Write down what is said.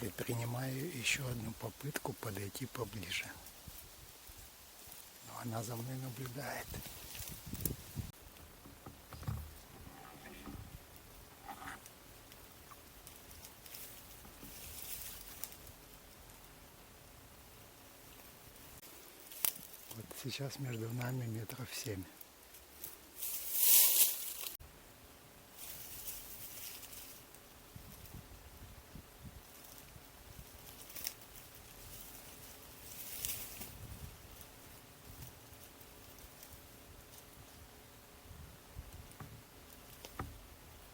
предпринимаю еще одну попытку подойти поближе. Но она за мной наблюдает. Вот сейчас между нами метров 7.